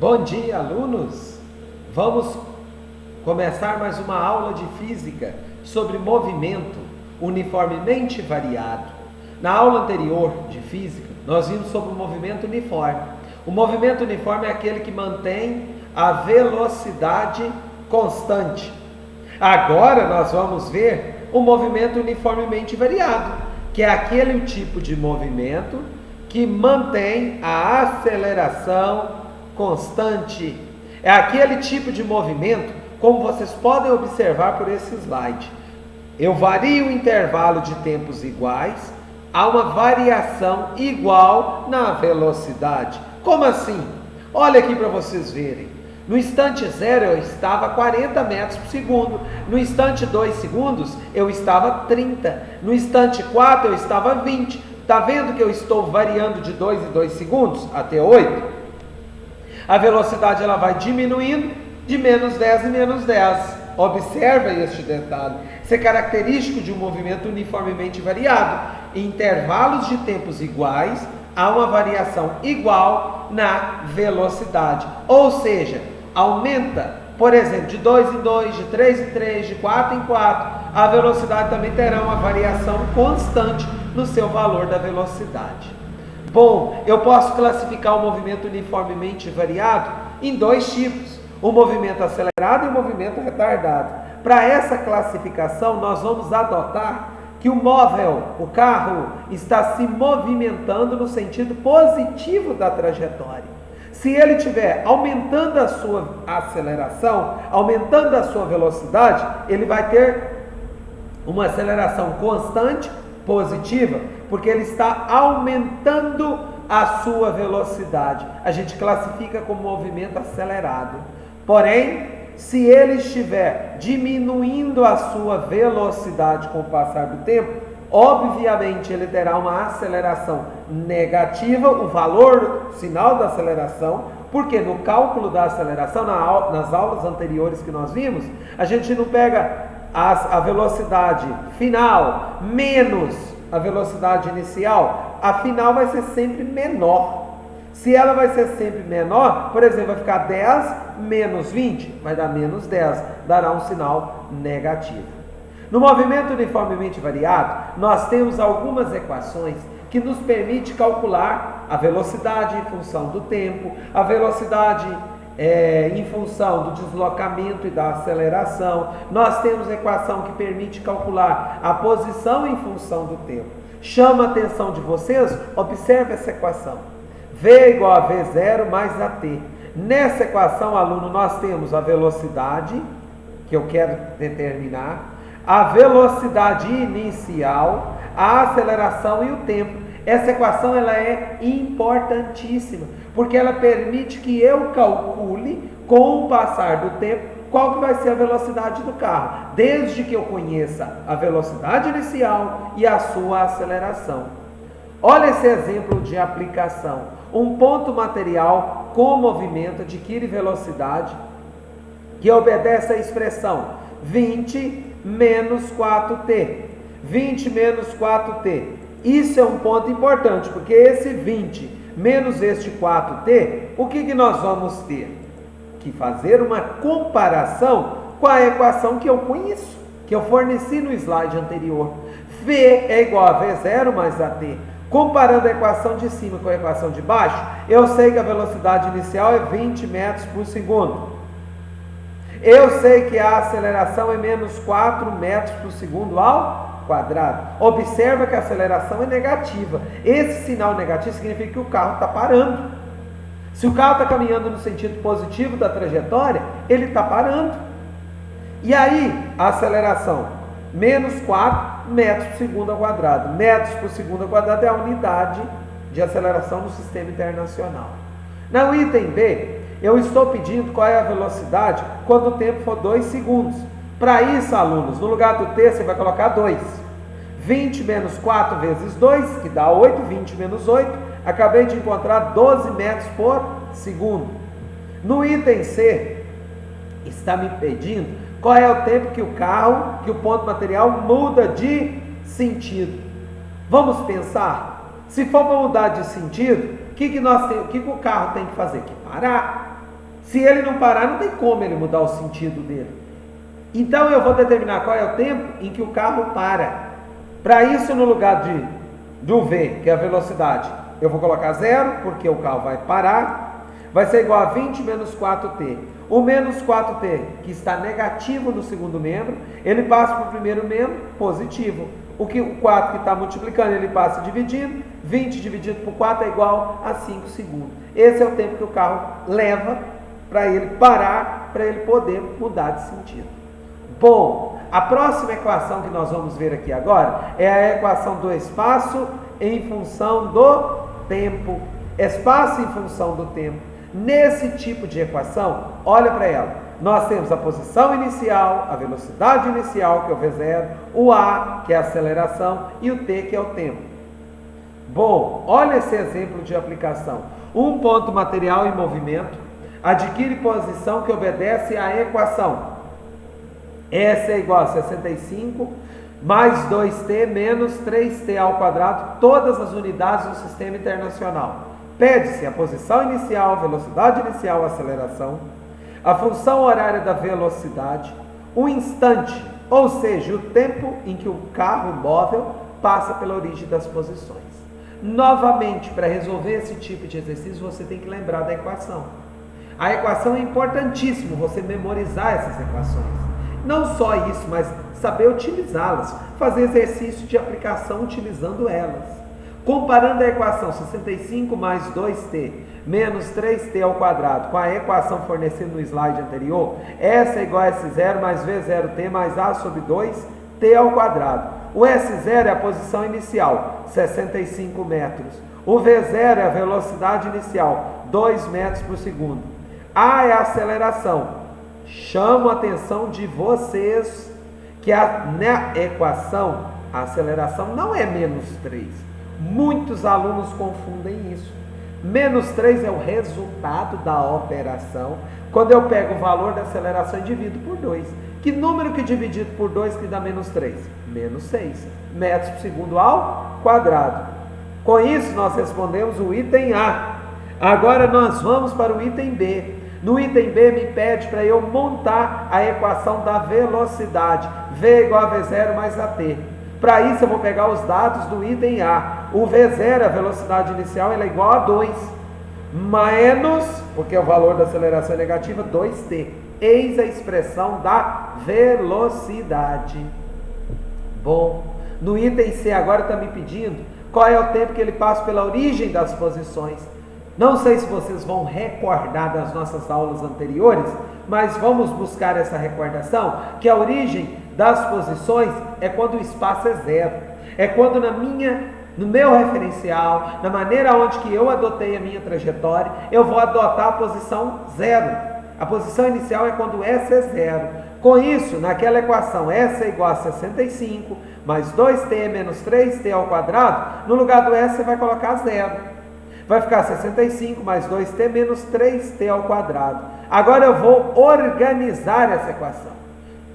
Bom dia, alunos! Vamos começar mais uma aula de física sobre movimento uniformemente variado. Na aula anterior de física, nós vimos sobre o movimento uniforme. O movimento uniforme é aquele que mantém a velocidade constante. Agora nós vamos ver o movimento uniformemente variado, que é aquele tipo de movimento que mantém a aceleração constante. É aquele tipo de movimento, como vocês podem observar por esse slide. Eu vario o intervalo de tempos iguais, há uma variação igual na velocidade. Como assim? Olha aqui para vocês verem. No instante 0 eu estava a 40 metros por segundo. No instante 2 segundos eu estava a 30. No instante 4 eu estava a 20. Está vendo que eu estou variando de 2 em 2 segundos até 8? A velocidade ela vai diminuindo de menos 10 em menos 10. Observa este detalhe. Isso é característico de um movimento uniformemente variado. Em intervalos de tempos iguais, há uma variação igual na velocidade. Ou seja, aumenta, por exemplo, de 2 em 2, de 3 em 3, de 4 em 4. A velocidade também terá uma variação constante no seu valor da velocidade. Bom, eu posso classificar o movimento uniformemente variado em dois tipos, o movimento acelerado e o movimento retardado. Para essa classificação, nós vamos adotar que o móvel, o carro, está se movimentando no sentido positivo da trajetória. Se ele estiver aumentando a sua aceleração, aumentando a sua velocidade, ele vai ter uma aceleração constante positiva, porque ele está aumentando a sua velocidade. A gente classifica como movimento acelerado. Porém, se ele estiver diminuindo a sua velocidade com o passar do tempo, obviamente ele terá uma aceleração negativa, o valor, o sinal da aceleração, porque no cálculo da aceleração, nas aulas anteriores que nós vimos, a gente não pega a velocidade final menos a velocidade inicial, a final vai ser sempre menor. Se ela vai ser sempre menor, por exemplo, vai ficar 10 menos 20, vai dar menos 10, dará um sinal negativo. No movimento uniformemente variado, nós temos algumas equações que nos permitem calcular a velocidade em função do tempo, a velocidade em função do deslocamento e da aceleração. Nós temos a equação que permite calcular a posição em função do tempo. Chama a atenção de vocês, observe essa equação. V igual a V0 mais AT. Nessa equação, aluno, nós temos a velocidade, que eu quero determinar, a velocidade inicial, a aceleração e o tempo. Essa equação ela é importantíssima, porque ela permite que eu calcule, com o passar do tempo, qual que vai ser a velocidade do carro, desde que eu conheça a velocidade inicial e a sua aceleração. Olha esse exemplo de aplicação. Um ponto material com movimento adquire velocidade que obedece à expressão 20 menos 4t. 20 menos 4t. Isso é um ponto importante, porque esse 20 menos este 4t, o que nós vamos ter? Que fazer uma comparação com a equação que eu conheço, que eu forneci no slide anterior. V é igual a V0 mais AT. Comparando a equação de cima com a equação de baixo, eu sei que a velocidade inicial é 20 metros por segundo. Eu sei que a aceleração é menos 4 metros por segundo ao quadrado. Observa que a aceleração é negativa. Esse sinal negativo significa que o carro está parando. Se o carro está caminhando no sentido positivo da trajetória, ele está parando. E aí, a aceleração, menos 4 metros por segundo ao quadrado. Metros por segundo ao quadrado é a unidade de aceleração do sistema internacional. No item B, eu estou pedindo qual é a velocidade quando o tempo for 2 segundos. Para isso, alunos, no lugar do T, você vai colocar 2. 20 menos 4 vezes 2, que dá 8. 20 menos 8, acabei de encontrar 12 metros por segundo. No item C, está me pedindo qual é o tempo que o carro, que o ponto material muda de sentido. Vamos pensar? Se for para mudar de sentido, o que o carro tem que fazer? Que parar. Se ele não parar, não tem como ele mudar o sentido dele. Então eu vou determinar qual é o tempo em que o carro para. Para isso, no lugar do V, que é a velocidade, eu vou colocar 0, porque o carro vai parar. Vai ser igual a 20 menos 4t. O menos 4t, que está negativo no segundo membro, ele passa para o primeiro membro positivo. O 4 que está multiplicando, ele passa dividindo. 20 dividido por 4 é igual a 5 segundos. Esse é o tempo que o carro leva para ele parar, para ele poder mudar de sentido. Bom, a próxima equação que nós vamos ver aqui agora é a equação do espaço em função do tempo. Espaço em função do tempo. Nesse tipo de equação, olha para ela. Nós temos a posição inicial, a velocidade inicial, que é o V0, o A, que é a aceleração, e o T, que é o tempo. Bom, olha esse exemplo de aplicação. Um ponto material em movimento adquire posição que obedece à equação. S é igual a 65 mais 2t menos 3t ao quadrado, todas as unidades do sistema internacional. Pede-se a posição inicial, velocidade inicial, aceleração, a função horária da velocidade, o instante, ou seja, o tempo em que o carro móvel passa pela origem das posições. Novamente, para resolver esse tipo de exercício, você tem que lembrar da equação. A equação é importantíssimo você memorizar essas equações. Não só isso, mas saber utilizá-las, fazer exercício de aplicação utilizando elas. Comparando a equação 65 mais 2t menos 3t ao quadrado com a equação fornecida no slide anterior, S é igual a S0 mais V0t mais A sobre 2t ao quadrado. O S0 é a posição inicial, 65 metros. O V0 é a velocidade inicial, 2 metros por segundo. A é a aceleração. Chamo a atenção de vocês que na equação a aceleração não é menos 3. Muitos alunos confundem isso. Menos 3 é o resultado da operação. Quando eu pego o valor da aceleração e divido por 2. Que número que dividido por 2 que dá menos 3? Menos 6 metros por segundo ao quadrado. Com isso nós respondemos o item A. Agora nós vamos para o item B. No item B me pede para eu montar a equação da velocidade. V igual a V0 mais AT. Para isso eu vou pegar os dados do item A. O V0, a velocidade inicial, ela é igual a 2. Menos, porque o valor da aceleração é negativa, 2t. Eis a expressão da velocidade. Bom, no item C agora está me pedindo qual é o tempo que ele passa pela origem das posições. Não sei se vocês vão recordar das nossas aulas anteriores, mas vamos buscar essa recordação, que a origem das posições é quando o espaço é zero. É quando no meu referencial, na maneira onde que eu adotei a minha trajetória, eu vou adotar a posição zero. A posição inicial é quando S é zero. Com isso, naquela equação, S é igual a 65, mais 2t menos 3t ao quadrado, no lugar do S você vai colocar zero. Vai ficar 65 mais 2t menos 3t ao quadrado. Agora eu vou organizar essa equação,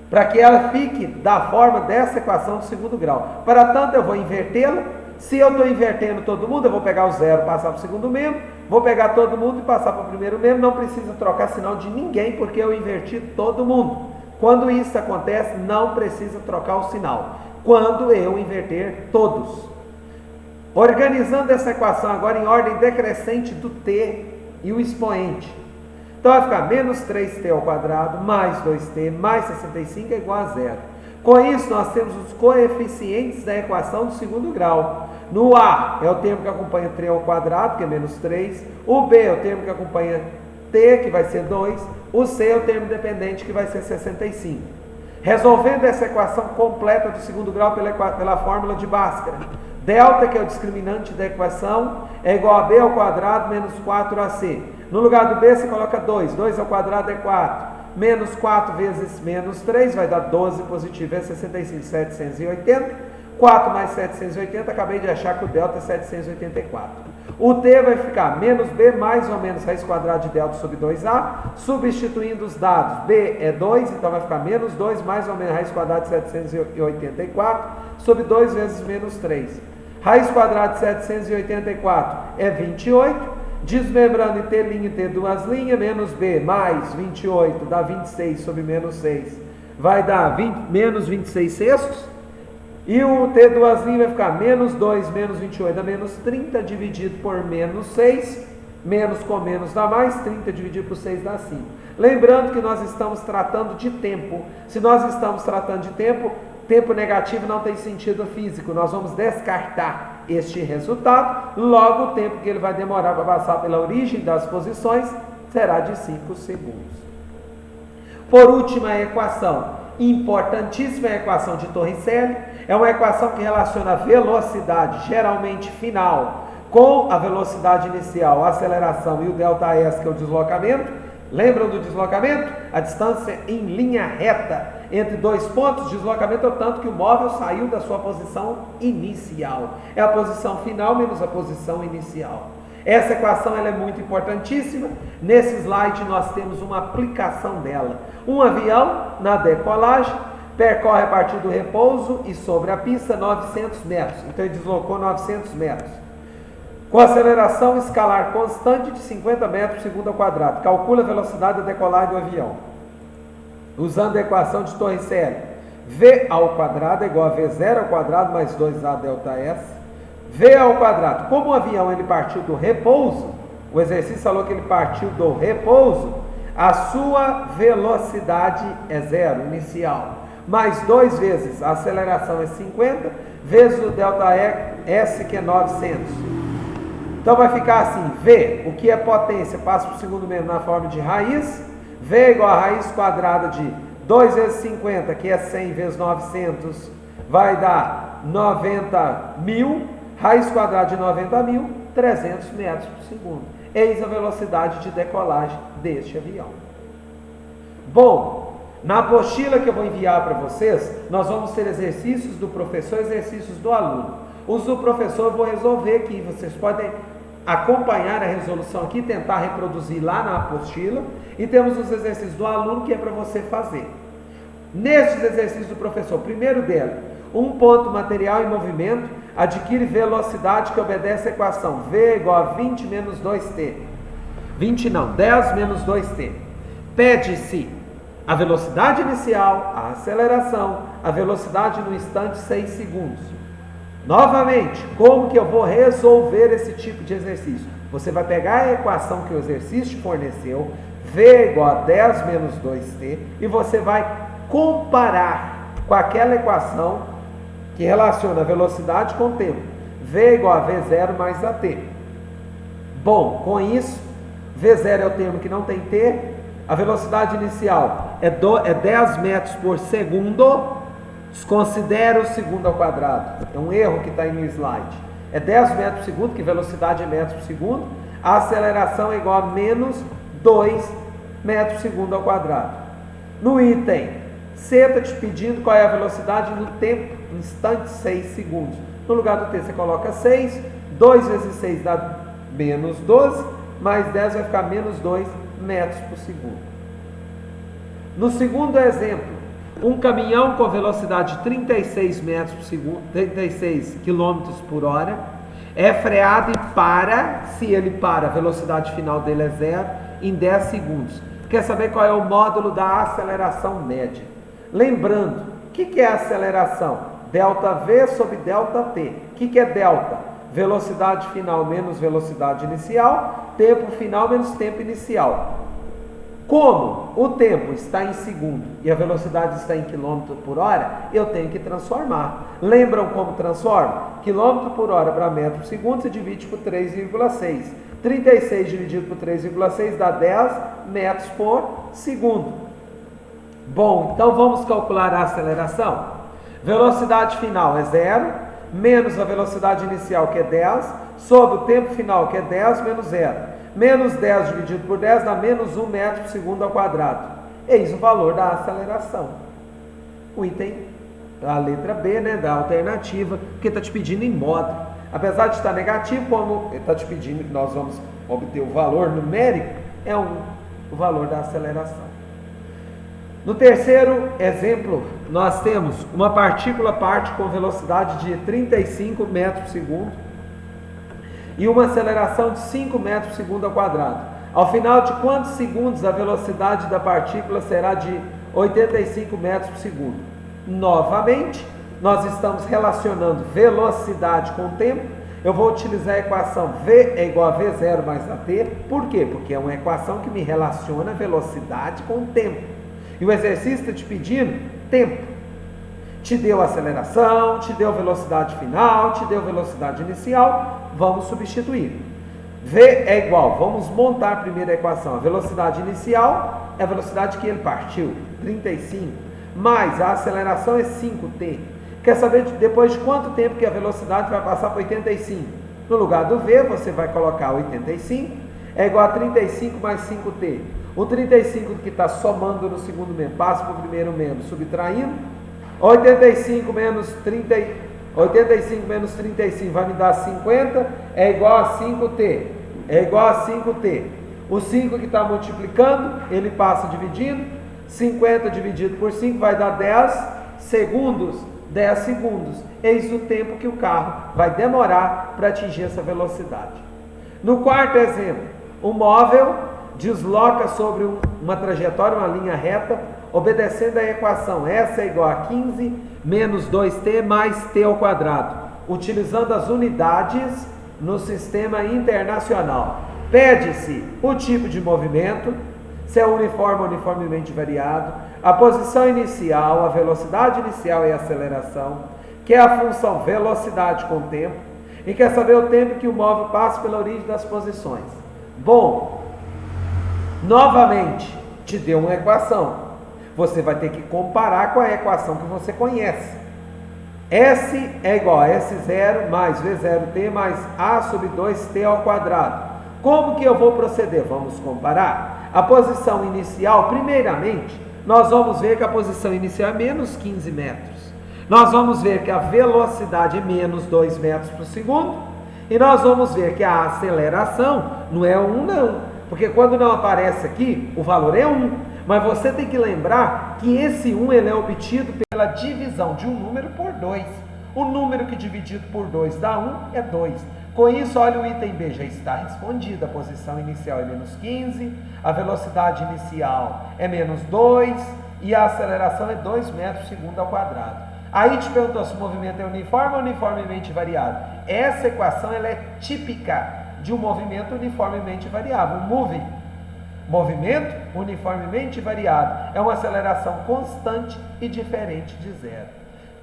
para que ela fique da forma dessa equação do segundo grau. Para tanto, eu vou invertê-la. Se eu estou invertendo todo mundo, eu vou pegar o zero e passar para o segundo membro. Vou pegar todo mundo e passar para o primeiro membro. Não precisa trocar sinal de ninguém, porque eu inverti todo mundo. Quando isso acontece, não precisa trocar o sinal. Quando eu inverter todos. Organizando essa equação agora em ordem decrescente do t e o expoente. Então vai ficar menos 3t ao quadrado mais 2t mais 65 é igual a zero. Com isso nós temos os coeficientes da equação do segundo grau. No A é o termo que acompanha 3 ao quadrado, que é menos 3. O B é o termo que acompanha t, que vai ser 2. O C é o termo dependente, que vai ser 65. Resolvendo essa equação completa do segundo grau pela fórmula de Bhaskara. Delta, que é o discriminante da equação, é igual a b ao quadrado menos 4ac. No lugar do b você coloca 2. 2 ao quadrado é 4. Menos 4 vezes menos 3 vai dar 12 positivo, é 65, 780. 4 mais 780, acabei de achar que o delta é 784. O t vai ficar menos b mais ou menos raiz quadrada de delta sobre 2a. Substituindo os dados, b é 2, então vai ficar menos 2 mais ou menos raiz quadrada de 784 sobre 2 vezes menos 3. Raiz quadrada de 784 é 28, Desmembrando em T' e T duas linhas, menos B mais 28 dá 26 sobre menos 6. Vai dar menos 26 sextos. E o T duas linhas vai ficar menos 2 menos 28 dá menos 30 dividido por menos 6. Menos com menos dá mais, 30 dividido por 6 dá 5. Lembrando que nós estamos tratando de tempo. Se nós estamos tratando de tempo, tempo negativo não tem sentido físico. Nós vamos descartar este resultado. Logo, o tempo que ele vai demorar para passar pela origem das posições será de 5 segundos. Por último, a equação importantíssima, a equação de Torricelli. É uma equação que relaciona a velocidade, geralmente final, com a velocidade inicial, a aceleração e o ΔS, que é o deslocamento. Lembram do deslocamento? A distância em linha reta entre dois pontos. Deslocamento é o tanto que o móvel saiu da sua posição inicial. É a posição final menos a posição inicial. Essa equação ela é muito importantíssima. Nesse slide nós temos uma aplicação dela. Um avião na decolagem percorre a partir do repouso e sobre a pista 900 metros. Então ele deslocou 900 metros. Com aceleração escalar constante de 50 metros por segundo ao quadrado. Calcula a velocidade da decolagem do avião. Usando a equação de Torricelli. V ao quadrado é igual a V0 ao quadrado mais 2A ΔS. V ao quadrado. Como o avião ele partiu do repouso, o exercício falou que ele partiu do repouso, a sua velocidade é 0, inicial. Mais 2 vezes a aceleração é 50, vezes o ΔS que é 900. Então vai ficar assim, V, o que é potência, passa para o segundo menos na forma de raiz. V é igual a raiz quadrada de 2 vezes 50, que é 100 vezes 900, vai dar 90.000. Raiz quadrada de 90.000, 300 metros por segundo. Eis a velocidade de decolagem deste avião. Bom, na apostila que eu vou enviar para vocês, nós vamos ter exercícios do professor e exercícios do aluno. Os do professor eu vou resolver aqui, vocês podem acompanhar a resolução aqui, tentar reproduzir lá na apostila. E temos os exercícios do aluno que é para você fazer. Nesses exercícios do professor, primeiro dele, um ponto material em movimento adquire velocidade que obedece à equação V é igual a 20 menos 2t. 10 menos 2t. Pede-se a velocidade inicial, a aceleração, a velocidade no instante 6 segundos. Novamente, como que eu vou resolver esse tipo de exercício? Você vai pegar a equação que o exercício forneceu, V é igual a 10 menos 2t, e você vai comparar com aquela equação que relaciona a velocidade com o tempo. V é igual a V0 mais AT. Bom, com isso, V0 é o termo que não tem T, a velocidade inicial é 10 metros por segundo, desconsidera o segundo ao quadrado, é um erro que está aí no slide. É 10 metros por segundo, que velocidade é metros por segundo, a aceleração é igual a menos 2 metros por segundo ao quadrado. No item C está te pedindo qual é a velocidade no tempo, instante 6 segundos. No lugar do T você coloca 6, 2 vezes 6 dá menos 12, mais 10 vai ficar menos 2 metros por segundo. No segundo exemplo, um caminhão com velocidade de 36 metros por segundo, 36 km por hora, é freado e para, se ele para, a velocidade final dele é 0, em 10 segundos. Quer saber qual é o módulo da aceleração média? Lembrando, o que é aceleração? ΔV sobre ΔT. O que é delta? Velocidade final menos velocidade inicial, tempo final menos tempo inicial. Como o tempo está em segundo e a velocidade está em quilômetro por hora, eu tenho que transformar. Lembram como transforma? Quilômetro por hora para metro por segundo se divide por 3,6. 36 dividido por 3,6 dá 10 metros por segundo. Bom, então vamos calcular a aceleração. Velocidade final é 0, menos a velocidade inicial, que é 10, sobre o tempo final, que é 10 menos 0. Menos 10 dividido por 10 dá menos 1 metro por segundo ao quadrado. Eis o valor da aceleração. O item, a letra B, né, da alternativa, porque está te pedindo em módulo. Apesar de estar negativo, como está te pedindo que nós vamos obter o valor numérico, é o valor da aceleração. No terceiro exemplo, nós temos uma partícula parte com velocidade de 35 metros por segundo. e uma aceleração de 5 metros por segundo ao quadrado. Ao final de quantos segundos a velocidade da partícula será de 85 metros por segundo? Novamente, nós estamos relacionando velocidade com tempo. Eu vou utilizar a equação V é igual a V0 mais AT. Por quê? Porque é uma equação que me relaciona velocidade com tempo. E o exercício está te pedindo tempo. Te deu aceleração, te deu velocidade final, te deu velocidade inicial. Vamos substituir. V é igual, vamos montar a primeira equação. A velocidade inicial é a velocidade que ele partiu, 35, mais a aceleração é 5t. Quer saber depois de quanto tempo que a velocidade vai passar para 85? No lugar do V, você vai colocar 85, é igual a 35 mais 5t. O 35 que está somando no segundo membro, passa para o primeiro membro, subtraindo. 85 menos 35 vai me dar 50, é igual a 5t. É igual a 5t. O 5 que está multiplicando, ele passa dividindo. 50 dividido por 5 vai dar 10 segundos. 10 segundos. Eis o tempo que o carro vai demorar para atingir essa velocidade. No quarto exemplo, o móvel desloca sobre uma trajetória, uma linha reta, obedecendo a equação S é igual a 15 menos 2t mais t ao quadrado, utilizando as unidades no sistema internacional. Pede-se o tipo de movimento, se é uniforme ou uniformemente variado, a posição inicial, a velocidade inicial e a aceleração, que é a função velocidade com tempo, e quer saber o tempo que o móvel passa pela origem das posições. Bom, novamente, te deu uma equação. Você vai ter que comparar com a equação que você conhece. S é igual a S0 mais V0t mais A sobre 2t ao quadrado. Como que eu vou proceder? Vamos comparar. A posição inicial, primeiramente, nós vamos ver que a posição inicial é menos 15 metros. Nós vamos ver que a velocidade é menos 2 metros por segundo. E nós vamos ver que a aceleração não é 1 não. Porque quando não aparece aqui, o valor é 1. Mas você tem que lembrar que esse 1 ele é obtido pela divisão de um número por 2. O número que dividido por 2 dá 1 é 2. Com isso, olha, o item B já está respondido. A posição inicial é menos 15, a velocidade inicial é menos 2 e a aceleração é 2 metros por segundo ao quadrado. Aí te perguntou se o movimento é uniforme ou uniformemente variado. Essa equação ela é típica de um movimento uniformemente variável. Movimento uniformemente variado é uma aceleração constante e diferente de zero.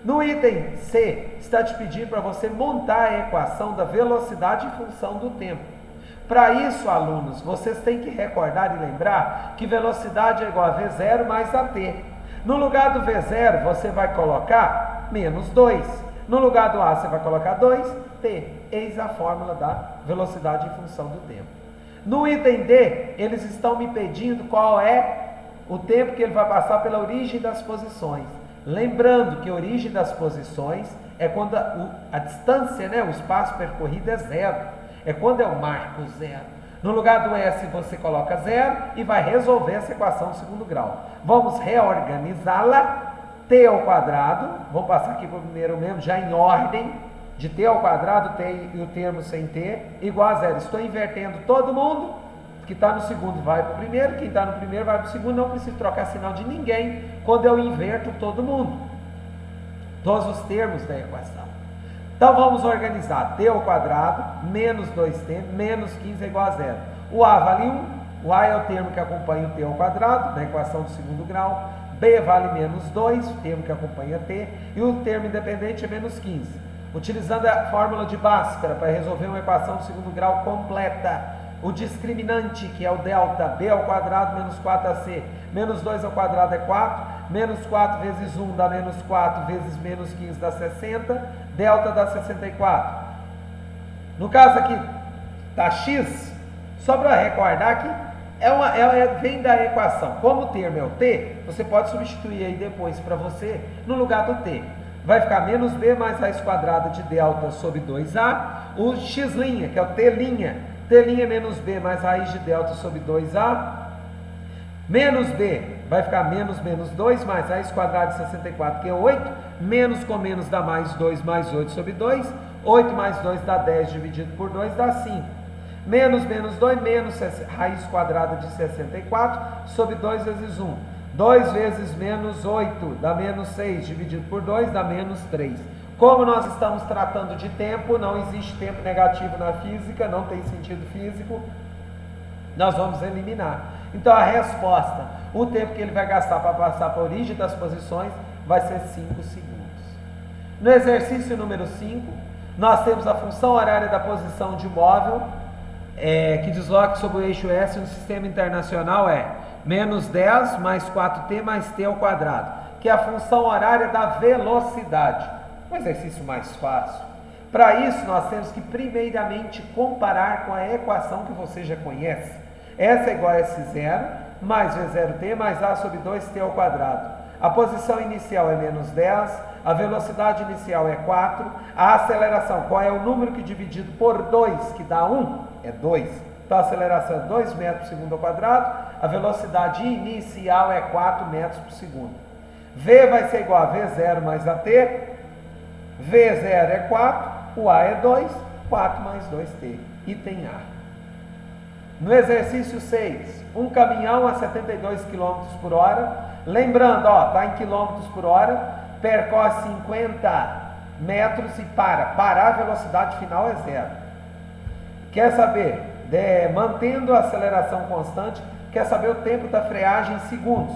No item C, está te pedindo para você montar a equação da velocidade em função do tempo. Para isso, alunos, vocês têm que recordar e lembrar que velocidade é igual a V0 mais AT. No lugar do V0, você vai colocar menos 2. No lugar do A, você vai colocar 2t. Eis a fórmula da velocidade em função do tempo. No item D, eles estão me pedindo qual é o tempo que ele vai passar pela origem das posições. Lembrando que a origem das posições é quando a distância, o espaço percorrido é zero. É quando é o marco zero. No lugar do S você coloca zero e vai resolver essa equação do segundo grau. Vamos reorganizá-la. T ao quadrado, vamos passar aqui para o primeiro membro já em ordem. De t ao quadrado, t e o termo sem t, igual a zero. Estou invertendo todo mundo, que está no segundo vai para o primeiro, quem está no primeiro vai para o segundo, não preciso trocar sinal de ninguém quando eu inverto todo mundo. Todos os termos da equação. Então vamos organizar t ao quadrado, menos 2t, menos 15 é igual a zero. O a vale 1, o a é o termo que acompanha o t ao quadrado, na equação do segundo grau. B vale menos 2, o termo que acompanha t, e o termo independente é menos 15. Utilizando a fórmula de Bhaskara para resolver uma equação do segundo grau completa, o discriminante, que é o delta, b ao quadrado menos 4ac, menos 2 ao quadrado é 4, menos 4 vezes 1 dá menos 4, vezes menos 15 dá 60, delta dá 64. No caso aqui, tá x, só para recordar que vem da equação. Como o termo é o t, você pode substituir aí depois para você, no lugar do t. Vai ficar menos b mais raiz quadrada de delta sobre 2a, o x', que é o t', t' menos b mais raiz de delta sobre 2a, menos b, vai ficar menos 2 mais raiz quadrada de 64, que é 8, menos com menos dá mais 2 mais 8 sobre 2, 8 mais 2 dá 10, dividido por 2 dá 5. Menos 2, menos raiz quadrada de 64, sobre 2 vezes 1. 2 vezes menos 8 dá menos 6, dividido por 2 dá menos 3. Como nós estamos tratando de tempo, não existe tempo negativo na física, não tem sentido físico, nós vamos eliminar. Então a resposta, o tempo que ele vai gastar para passar para a origem das posições, vai ser 5 segundos. No exercício número 5, nós temos a função horária da posição de móvel, que desloca sobre o eixo S no sistema internacional é menos 10 mais 4t mais t ao quadrado, que é a função horária da velocidade. Um exercício mais fácil. Para isso, nós temos que primeiramente comparar com a equação que você já conhece. S é igual a S0 mais V0t mais A sobre 2t ao quadrado. A posição inicial é menos 10, a velocidade inicial é 4, a aceleração, qual é o número que dividido por 2, que dá 1? É 2. Então a aceleração é 2 metros por segundo ao quadrado, a velocidade inicial é 4 metros por segundo. V vai ser igual a V0 mais AT, V0 é 4, o A é 2, 4 mais 2t, item A. No exercício 6, um caminhão a 72 km por hora, lembrando, está em quilômetros por hora, percorre 50 metros e parar a velocidade final é 0. Quer saber, mantendo a aceleração constante, quer saber o tempo da freagem em segundos.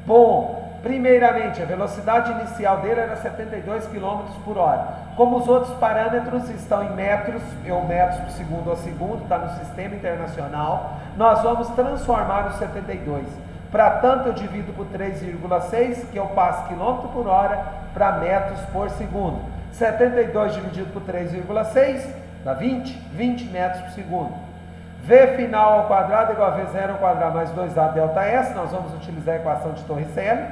Bom, primeiramente, a velocidade inicial dele era 72 km por hora. Como os outros parâmetros estão em metros, ou metros por segundo ou segundo, está no sistema internacional, nós vamos transformar o 72. Para tanto, eu divido por 3,6, que eu passo quilômetro por hora para metros por segundo. 72 dividido por 3,6 dá 20 metros por segundo. V final ao quadrado igual a V0 ao quadrado mais 2A delta S. Nós vamos utilizar a equação de Torricelli.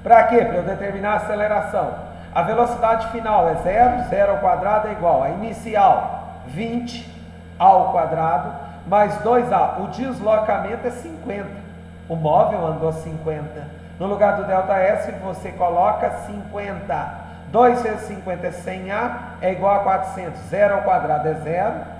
Para quê? Para eu determinar a aceleração. A velocidade final é 0 ao quadrado é igual a inicial 20 ao quadrado mais 2A. O deslocamento é 50. O móvel andou 50. No lugar do delta S você coloca 50. 2 vezes 50 é 100A, é igual a 400. 0 ao quadrado é 0.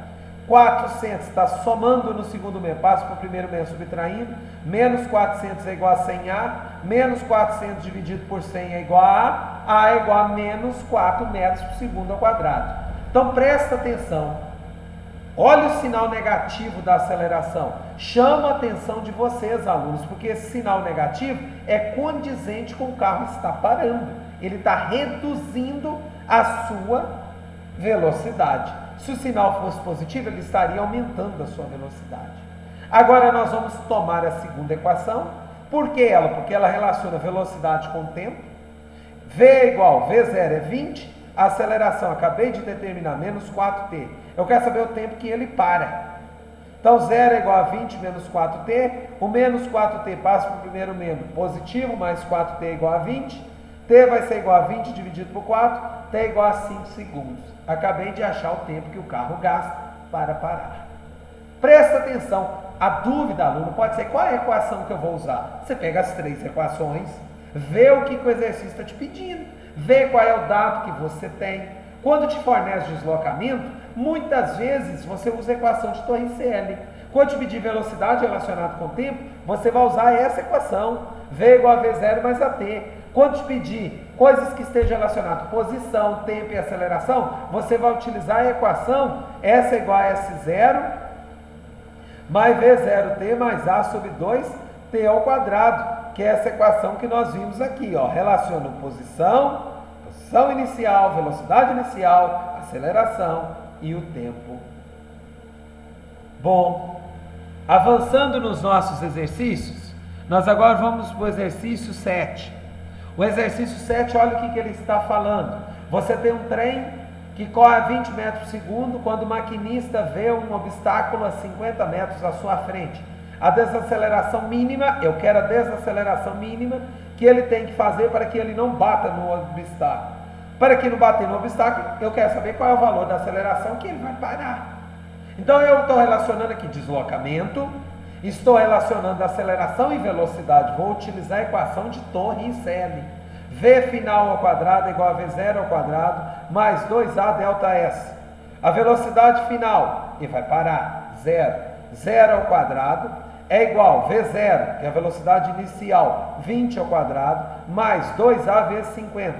400 está somando no segundo membro, passa para o primeiro membro subtraindo, menos 400 é igual a 100A, menos 400 dividido por 100 é igual a é igual a menos 4 metros por segundo ao quadrado. Então presta atenção, olha o sinal negativo da aceleração, chama a atenção de vocês, alunos, porque esse sinal negativo é condizente com o carro está parando, ele está reduzindo a sua velocidade. Se o sinal fosse positivo, ele estaria aumentando a sua velocidade. Agora nós vamos tomar a segunda equação. Por que ela? Porque ela relaciona velocidade com tempo. V é igual, V0 é 20, a aceleração, acabei de determinar, menos 4t. Eu quero saber o tempo que ele para. Então 0 é igual a 20 menos 4t, o menos 4t passa para o primeiro membro, positivo, mais 4t é igual a 20, t vai ser igual a 20 dividido por 4, t é igual a 5 segundos. Acabei de achar o tempo que o carro gasta para parar. Presta atenção, a dúvida, aluno, pode ser qual é a equação que eu vou usar. Você pega as 3 equações, vê o que o exercício está te pedindo, vê qual é o dado que você tem. Quando te fornece deslocamento, muitas vezes você usa a equação de Torricelli. Quando te pedir velocidade relacionada com o tempo, você vai usar essa equação, V igual a V0 mais AT. Quando te pedir coisas que estejam relacionadas, posição, tempo e aceleração, você vai utilizar a equação S igual a S0 mais V0t mais A sobre 2t ao quadrado, que é essa equação que nós vimos aqui, relaciona posição inicial, velocidade inicial, aceleração e o tempo. Bom, avançando nos nossos exercícios, nós agora vamos para o exercício 7. O exercício 7, olha o que ele está falando. Você tem um trem que corre a 20 metros por segundo, quando o maquinista vê um obstáculo a 50 metros à sua frente. A desaceleração mínima, eu quero a desaceleração mínima que ele tem que fazer para que ele não bata no obstáculo. Para que não bater no obstáculo, eu quero saber qual é o valor da aceleração que ele vai parar. Então eu estou relacionando aqui deslocamento, estou relacionando aceleração e velocidade. Vou utilizar a equação de Torricelli. V final ao quadrado é igual a V0 ao quadrado mais 2A delta S. A velocidade final, e vai parar, 0. 0 ao quadrado é igual a V0, que é a velocidade inicial, 20 ao quadrado, mais 2A vezes 50.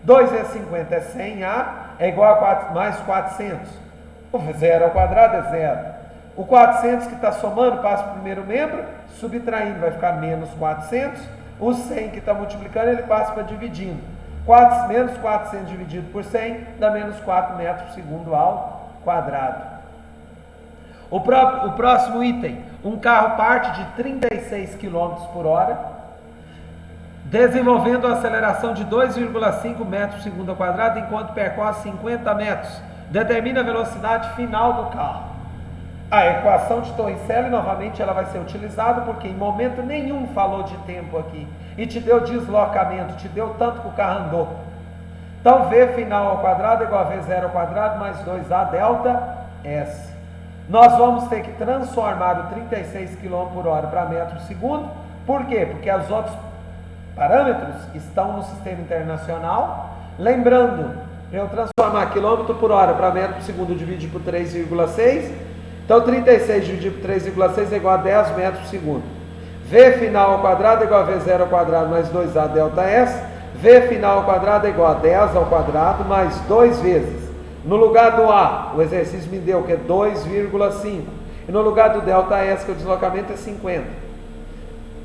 2 vezes 50 é 100A, é igual a 4, mais 400. O V0 ao quadrado é 0. O 400 que está somando passa para o primeiro membro, subtraindo vai ficar menos 400. O 100 que está multiplicando, ele passa para dividindo. Menos 400 dividido por 100 dá menos 4 metros por segundo ao quadrado. O próximo item, um carro parte de 36 km por hora, desenvolvendo a aceleração de 2,5 metros por segundo ao quadrado, enquanto percorre 50 metros. Determina a velocidade final do carro. A equação de Torricelli, novamente, ela vai ser utilizada, porque em momento nenhum falou de tempo aqui. E te deu deslocamento, te deu tanto que o carro andou. Então, V final ao quadrado é igual a V0 ao quadrado mais 2A delta S. Nós vamos ter que transformar o 36 km por hora para metro por segundo. Por quê? Porque os outros parâmetros estão no sistema internacional. Lembrando, eu transformar quilômetro por hora para metro por segundo dividido por 3,6. Então, 36 dividido por 3,6 é igual a 10 metros por segundo. V final ao quadrado é igual a V0 ao quadrado mais 2A delta S. V final ao quadrado é igual a 10 ao quadrado mais 2 vezes. No lugar do A, o exercício me deu que é 2,5. E no lugar do delta S, que é o deslocamento, é 50.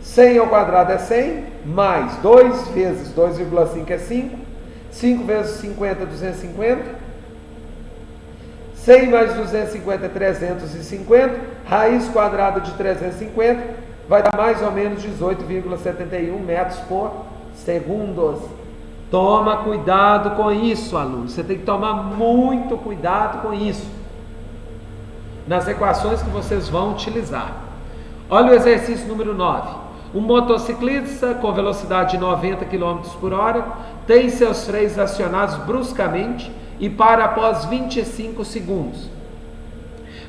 100 ao quadrado é 100, mais 2 vezes 2,5 é 5. 5 vezes 50 é 250. 100 mais 250 é 350. Raiz quadrada de 350 vai dar mais ou menos 18,71 metros por segundo. Toma cuidado com isso, aluno. Você tem que tomar muito cuidado com isso nas equações que vocês vão utilizar. Olha o exercício número 9. Um motociclista com velocidade de 90 km por hora tem seus freios acionados bruscamente e para após 25 segundos.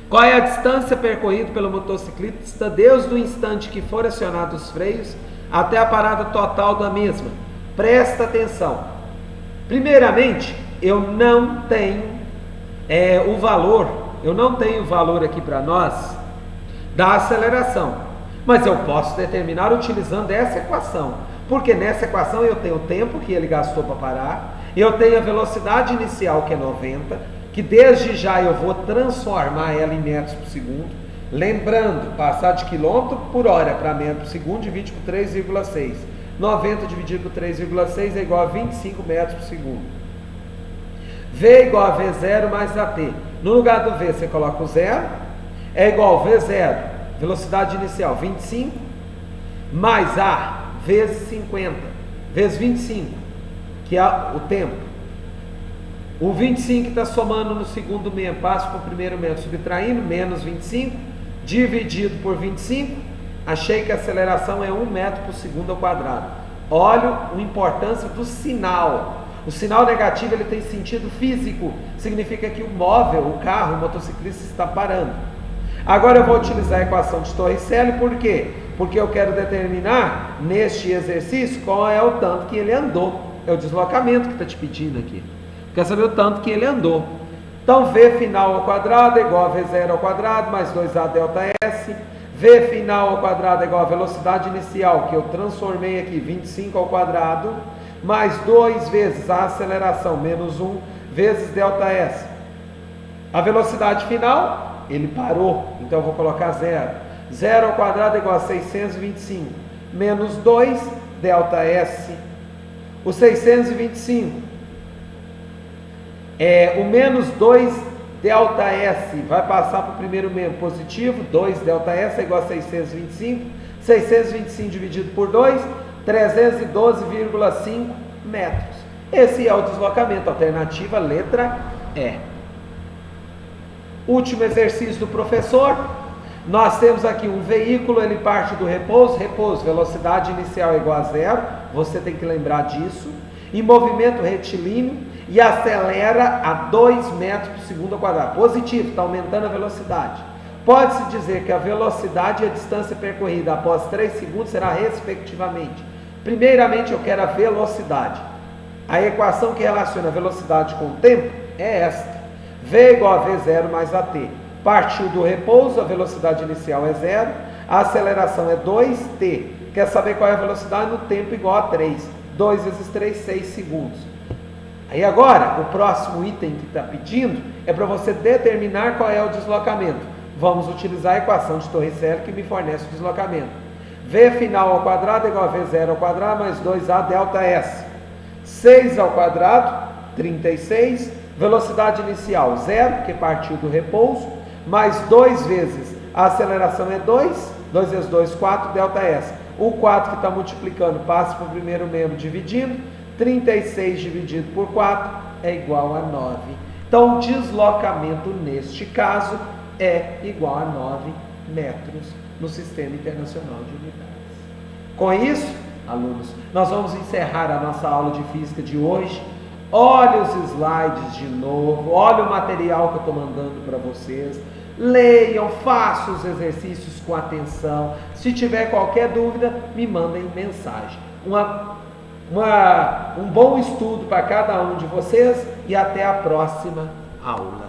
Qual é a distância percorrida pelo motociclista desde o instante que for acionados os freios até a parada total da mesma? Presta atenção. Primeiramente, eu não tenho o valor aqui para nós da aceleração, mas eu posso determinar utilizando essa equação, porque nessa equação eu tenho o tempo que ele gastou para parar, eu tenho a velocidade inicial que é 90, que desde já eu vou transformar ela em metros por segundo. Lembrando, passar de quilômetro por hora para metro por segundo divide por 3,6. 90 dividido por 3,6 é igual a 25 metros por segundo. V é igual a V0 mais AT. No lugar do V você coloca o 0, é igual a V0, velocidade inicial 25, mais A vezes 50, vezes 25, que é o tempo. O 25 está somando no segundo membro, passa para o primeiro membro, subtraindo, menos 25, dividido por 25, achei que a aceleração é 1 metro por segundo ao quadrado. Olha a importância do sinal. O sinal negativo ele tem sentido físico, significa que o móvel, o carro, o motociclista está parando. Agora eu vou utilizar a equação de Torricelli, por quê? Porque eu quero determinar neste exercício qual é o tanto que ele andou. É o deslocamento que está te pedindo aqui. Quer saber o tanto que ele andou. Então V final ao quadrado é igual a V0 ao quadrado mais 2A delta S. V final ao quadrado é igual a velocidade inicial, que eu transformei aqui, 25 ao quadrado, mais 2 vezes a aceleração, menos 1, vezes delta S. A velocidade final, ele parou, então eu vou colocar 0. 0 ao quadrado é igual a 625, menos 2, delta S. O 625, o menos 2 delta S vai passar para o primeiro membro positivo, 2 delta S é igual a 625, 625 dividido por 2, 312,5 metros. Esse é o deslocamento, alternativa letra E. Último exercício do professor, nós temos aqui um veículo, ele parte do repouso, velocidade inicial é igual a 0, você tem que lembrar disso, em movimento retilíneo, e acelera a 2 metros por segundo ao quadrado. Positivo, está aumentando a velocidade. Pode-se dizer que a velocidade e a distância percorrida após 3 segundos será respectivamente. Primeiramente eu quero a velocidade. A equação que relaciona a velocidade com o tempo é esta. V igual a V0 mais AT. Partiu do repouso, a velocidade inicial é 0, a aceleração é 2t. Quer saber qual é a velocidade no tempo igual a 3. 2 vezes 3, 6 segundos. Aí agora, o próximo item que está pedindo é para você determinar qual é o deslocamento. Vamos utilizar a equação de Torricelli que me fornece o deslocamento. V final ao quadrado é igual a V0 ao quadrado mais 2A delta S. 6 ao quadrado, 36. Velocidade inicial 0, que partiu do repouso, mais 2 vezes a aceleração é 2. 2 vezes 2, 4, delta S. O 4 que está multiplicando passa para o primeiro membro dividindo. 36 dividido por 4 é igual a 9. Então, o deslocamento neste caso é igual a 9 metros no Sistema Internacional de Unidades. Com isso, alunos, nós vamos encerrar a nossa aula de física de hoje. Olhe os slides de novo, olhe o material que eu estou mandando para vocês. Leiam, façam os exercícios com atenção. Se tiver qualquer dúvida, me mandem mensagem. Um bom estudo para cada um de vocês e até a próxima aula.